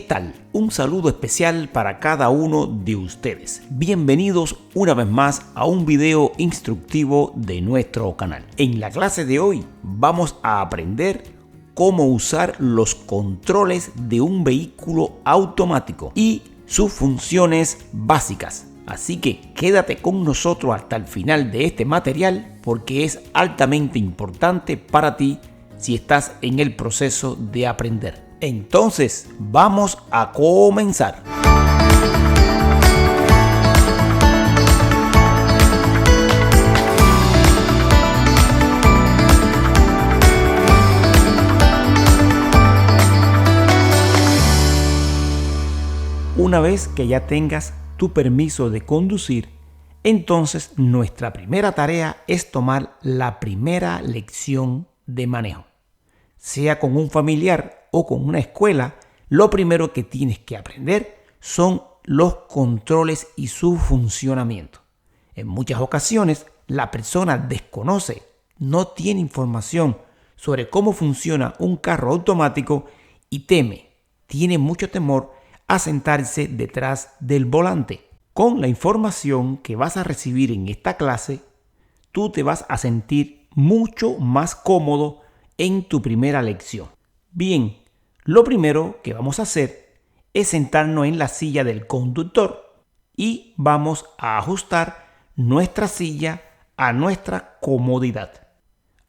¿Qué tal? Un saludo especial para cada uno de ustedes. Bienvenidos una vez más a un video instructivo de nuestro canal. En la clase de hoy vamos a aprender cómo usar los controles de un vehículo automático y sus funciones básicas. Así que quédate con nosotros hasta el final de este material porque es altamente importante para ti si estás en el proceso de aprender. Entonces, vamos a comenzar. Una vez que ya tengas tu permiso de conducir, entonces nuestra primera tarea es tomar la primera lección de manejo. Sea con un familiar o con una escuela, lo primero que tienes que aprender son los controles y su funcionamiento. En muchas ocasiones, la persona desconoce, no tiene información sobre cómo funciona un carro automático y tiene mucho temor a sentarse detrás del volante. Con la información que vas a recibir en esta clase, tú te vas a sentir mucho más cómodo en tu primera lección. Bien, lo primero que vamos a hacer es sentarnos en la silla del conductor y vamos a ajustar nuestra silla a nuestra comodidad.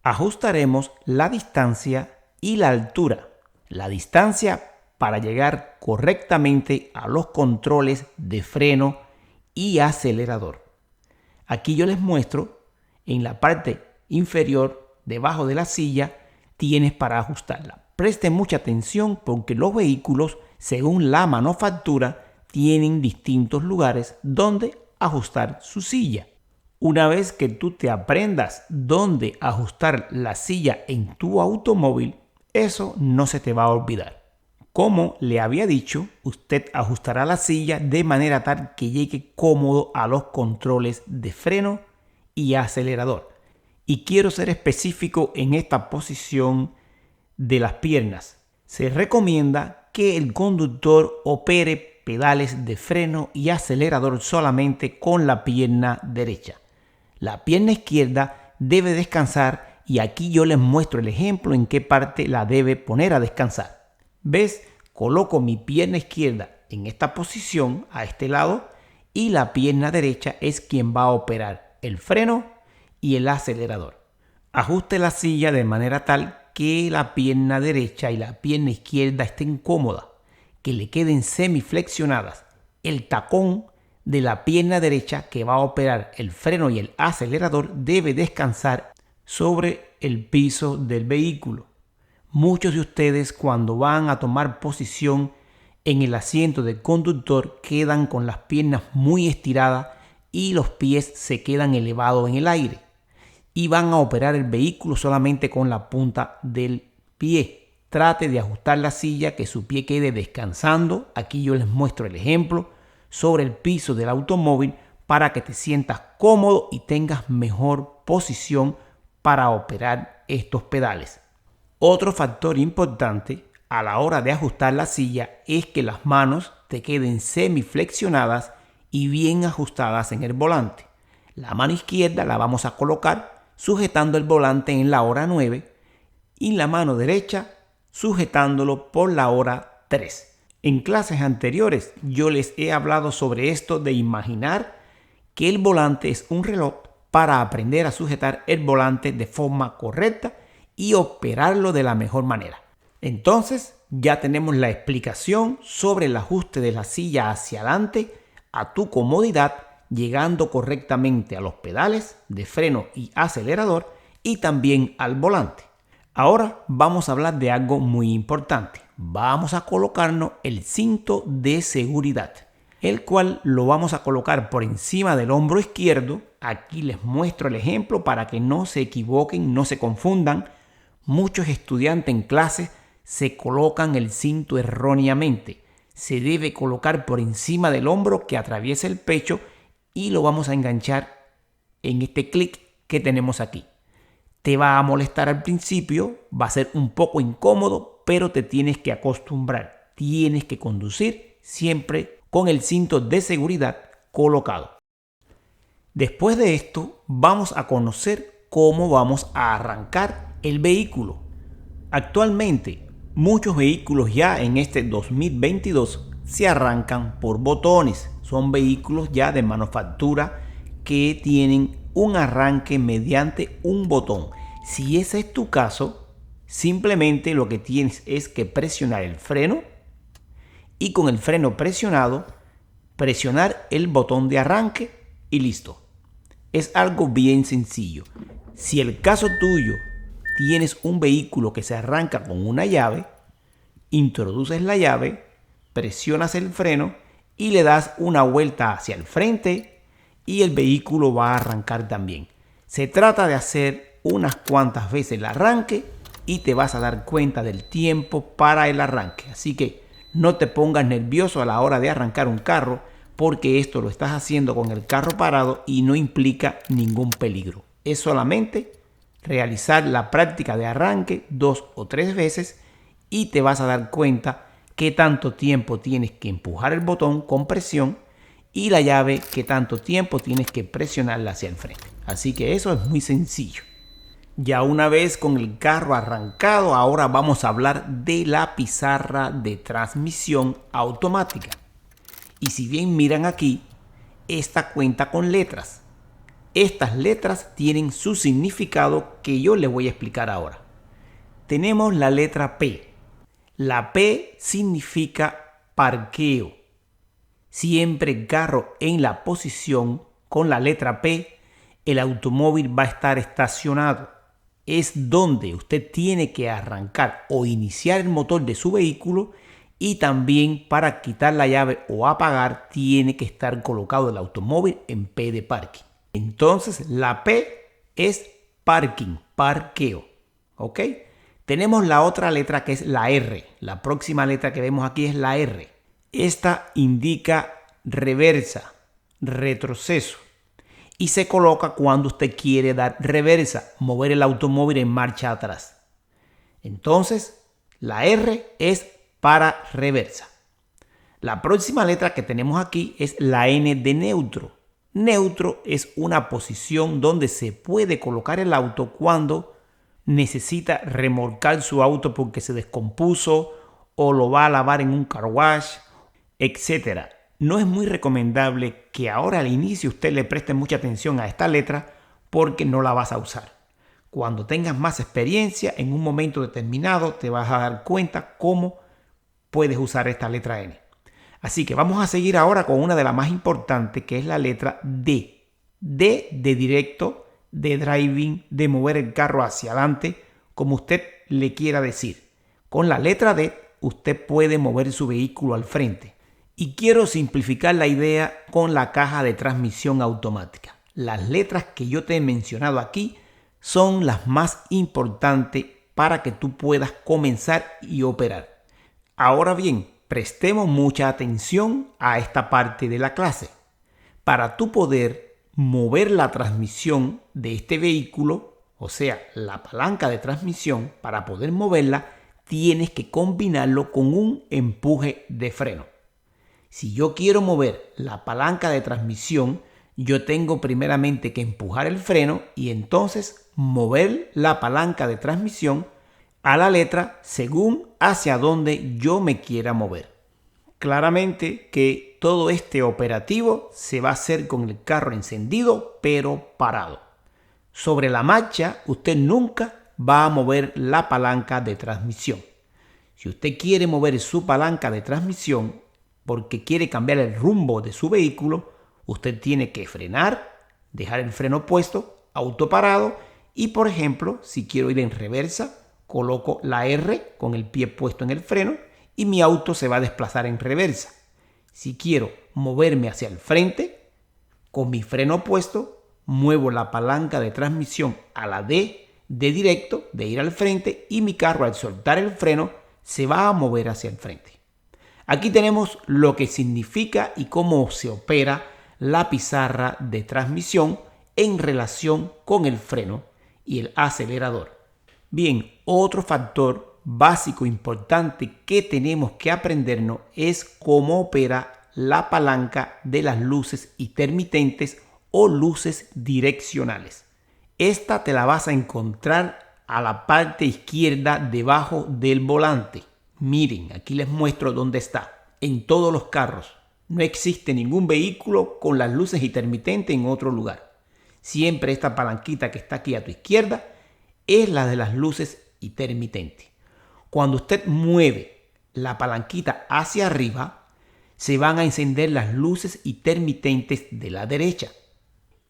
Ajustaremos la distancia y la altura. La distancia para llegar correctamente a los controles de freno y acelerador. Aquí yo les muestro en la parte inferior, debajo de la silla, tienes para ajustarla. Presten mucha atención porque los vehículos, según la manufactura, tienen distintos lugares donde ajustar su silla. Una vez que tú te aprendas dónde ajustar la silla en tu automóvil, eso no se te va a olvidar. Como le había dicho, usted ajustará la silla de manera tal que llegue cómodo a los controles de freno y acelerador. Y quiero ser específico en esta posición de las piernas. Se recomienda que el conductor opere pedales de freno y acelerador solamente con la pierna derecha. La pierna izquierda debe descansar y aquí yo les muestro el ejemplo en qué parte la debe poner a descansar. ¿Ves? Coloco mi pierna izquierda en esta posición, a este lado, y la pierna derecha es quien va a operar el freno y el acelerador. Ajuste la silla de manera tal que la pierna derecha y la pierna izquierda estén cómodas, que le queden semiflexionadas. El tacón de la pierna derecha que va a operar el freno y el acelerador debe descansar sobre el piso del vehículo. Muchos de ustedes cuando van a tomar posición en el asiento del conductor quedan con las piernas muy estiradas y los pies se quedan elevados en el aire y van a operar el vehículo solamente con la punta del pie. Trate de ajustar la silla que su pie quede descansando. Aquí yo les muestro el ejemplo sobre el piso del automóvil para que te sientas cómodo y tengas mejor posición para operar estos pedales. Otro factor importante a la hora de ajustar la silla es que las manos te queden semiflexionadas y bien ajustadas en el volante. La mano izquierda la vamos a colocar sujetando el volante en la hora 9 y la mano derecha sujetándolo por la hora 3. En clases anteriores yo les he hablado sobre esto de imaginar que el volante es un reloj para aprender a sujetar el volante de forma correcta y operarlo de la mejor manera. Entonces ya tenemos la explicación sobre el ajuste de la silla hacia adelante a tu comodidad, llegando correctamente a los pedales de freno y acelerador y también al volante. Ahora vamos a hablar de algo muy importante. Vamos a colocarnos el cinto de seguridad, el cual lo vamos a colocar por encima del hombro izquierdo. Aquí les muestro el ejemplo para que no se equivoquen, no se confundan. Muchos estudiantes en clase se colocan el cinto erróneamente. Se debe colocar por encima del hombro que atraviesa el pecho y lo vamos a enganchar en este clic que tenemos aquí. Te va a molestar al principio, va a ser un poco incómodo, pero te tienes que acostumbrar. tienes que conducir siempre con el cinto de seguridad colocado. Después de esto, vamos a conocer cómo vamos a arrancar el vehículo. Actualmente, muchos vehículos ya en este 2022 se arrancan por botones. Son vehículos ya de manufactura que tienen un arranque mediante un botón. Si ese es tu caso, simplemente lo que tienes es que presionar el freno y con el freno presionado, presionar el botón de arranque y listo. Es algo bien sencillo. Si el caso tuyo tienes un vehículo que se arranca con una llave, introduces la llave, presionas el freno y le das una vuelta hacia el frente y el vehículo va a arrancar también. Se trata de hacer unas cuantas veces el arranque y te vas a dar cuenta del tiempo para el arranque. Así que no te pongas nervioso a la hora de arrancar un carro, porque esto lo estás haciendo con el carro parado y no implica ningún peligro. Es solamente realizar la práctica de arranque 2 o 3 veces y te vas a dar cuenta qué tanto tiempo tienes que empujar el botón con presión y la llave qué tanto tiempo tienes que presionarla hacia el frente. Así que eso es muy sencillo. Ya una vez con el carro arrancado, ahora vamos a hablar de la pizarra de transmisión automática. Y si bien miran aquí, esta cuenta con letras. Estas letras tienen su significado que yo les voy a explicar ahora. Tenemos la letra P. La P significa parqueo. Siempre el carro en la posición con la letra P, el automóvil va a estar estacionado. Es donde usted tiene que arrancar o iniciar el motor de su vehículo y también para quitar la llave o apagar tiene que estar colocado el automóvil en P de parking. Entonces la P es parking, parqueo. ¿Ok? Tenemos la otra letra que es la R. La próxima letra que vemos aquí es la R. Esta indica reversa, retroceso. Y se coloca cuando usted quiere dar reversa, mover el automóvil en marcha atrás. Entonces, la R es para reversa. La próxima letra que tenemos aquí es la N de neutro. Neutro es una posición donde se puede colocar el auto cuando necesita remolcar su auto porque se descompuso o lo va a lavar en un car wash, etc. No es muy recomendable que ahora al inicio usted le preste mucha atención a esta letra porque no la vas a usar. Cuando tengas más experiencia, en un momento determinado te vas a dar cuenta cómo puedes usar esta letra N. Así que vamos a seguir ahora con una de las más importantes, que es la letra D. D de directo, de driving, de mover el carro hacia adelante, como usted le quiera decir. Con la letra D usted puede mover su vehículo al frente. Y quiero simplificar la idea con la caja de transmisión automática. Las letras que yo te he mencionado aquí son las más importantes para que tú puedas comenzar y operar. Ahora bien, prestemos mucha atención a esta parte de la clase. Para tú poder mover la transmisión de este vehículo, o sea, la palanca de transmisión, para poder moverla, tienes que combinarlo con un empuje de freno. Si yo quiero mover la palanca de transmisión, yo tengo primeramente que empujar el freno y entonces mover la palanca de transmisión a la letra según hacia donde yo me quiera mover. Claramente que todo este operativo se va a hacer con el carro encendido pero parado. Sobre la marcha usted nunca va a mover la palanca de transmisión. Si usted quiere mover su palanca de transmisión porque quiere cambiar el rumbo de su vehículo, usted tiene que frenar, dejar el freno puesto, auto parado y, por ejemplo, si quiero ir en reversa, coloco la R con el pie puesto en el freno y mi auto se va a desplazar en reversa. Si quiero moverme hacia el frente, con mi freno puesto, muevo la palanca de transmisión a la D de directo, de ir al frente, y mi carro al soltar el freno se va a mover hacia el frente. Aquí tenemos lo que significa y cómo se opera la pizarra de transmisión en relación con el freno y el acelerador. Bien, otro factor básico importante que tenemos que aprendernos es cómo opera la palanca de las luces intermitentes o luces direccionales. Esta te la vas a encontrar a la parte izquierda debajo del volante. Miren, aquí les muestro dónde está. En todos los carros. No existe ningún vehículo con las luces intermitentes en otro lugar. Siempre esta palanquita que está aquí a tu izquierda es la de las luces intermitentes. Cuando usted mueve la palanquita hacia arriba, se van a encender las luces intermitentes de la derecha.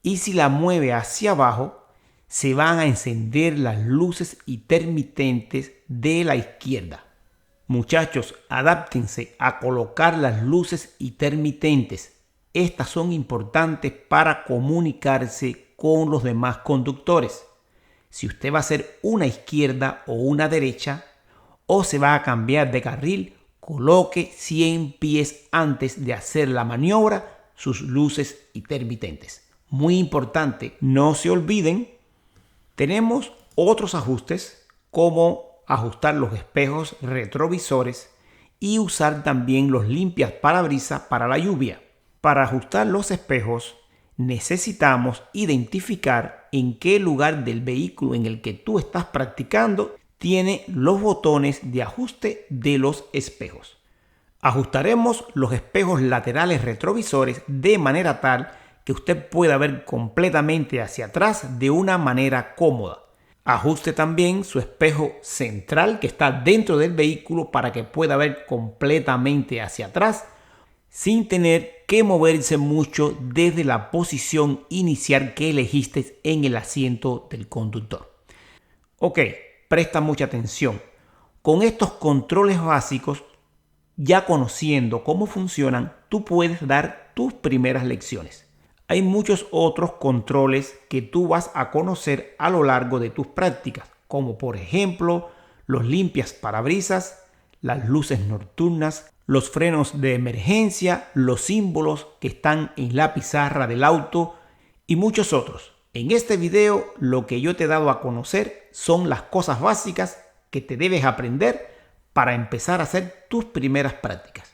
Y si la mueve hacia abajo, se van a encender las luces intermitentes de la izquierda. Muchachos, adáptense a colocar las luces intermitentes. Estas son importantes para comunicarse con los demás conductores. Si usted va a hacer una izquierda o una derecha, o se va a cambiar de carril, coloque 100 pies antes de hacer la maniobra sus luces intermitentes. Muy importante, no se olviden. Tenemos otros ajustes como ajustar los espejos retrovisores y usar también los limpias parabrisas para la lluvia. Para ajustar los espejos necesitamos identificar en qué lugar del vehículo en el que tú estás practicando tiene los botones de ajuste de los espejos. Ajustaremos los espejos laterales retrovisores de manera tal que usted pueda ver completamente hacia atrás de una manera cómoda. Ajuste también su espejo central que está dentro del vehículo para que pueda ver completamente hacia atrás sin tener que moverse mucho desde la posición inicial que elegiste en el asiento del conductor. Ok, presta mucha atención. Con estos controles básicos, ya conociendo cómo funcionan, tú puedes dar tus primeras lecciones. Hay muchos otros controles que tú vas a conocer a lo largo de tus prácticas, como por ejemplo los limpias parabrisas, las luces nocturnas, los frenos de emergencia, los símbolos que están en la pizarra del auto y muchos otros. En este video lo que yo te he dado a conocer son las cosas básicas que te debes aprender para empezar a hacer tus primeras prácticas.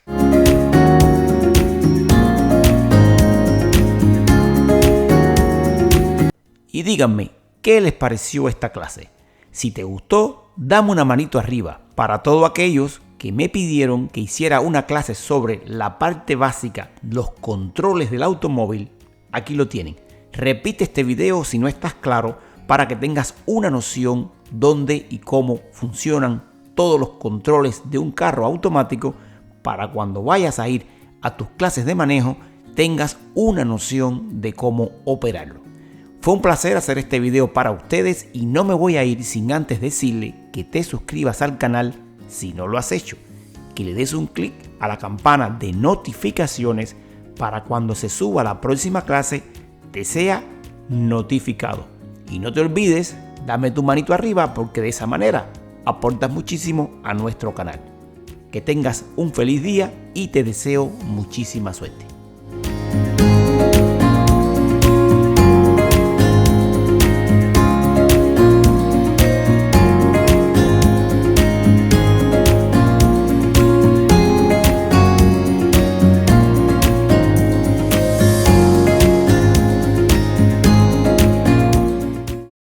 Y díganme, ¿qué les pareció esta clase? Si te gustó, dame una manito arriba. Para todos aquellos que me pidieron que hiciera una clase sobre la parte básica, los controles del automóvil, aquí lo tienen. Repite este video si no estás claro para que tengas una noción dónde y cómo funcionan todos los controles de un carro automático para cuando vayas a ir a tus clases de manejo tengas una noción de cómo operarlo. Fue un placer hacer este video para ustedes y no me voy a ir sin antes decirle que te suscribas al canal si no lo has hecho, que le des un clic a la campana de notificaciones para cuando se suba la próxima clase te sea notificado. Y no te olvides, dame tu manito arriba porque de esa manera aportas muchísimo a nuestro canal. Que tengas un feliz día y te deseo muchísima suerte.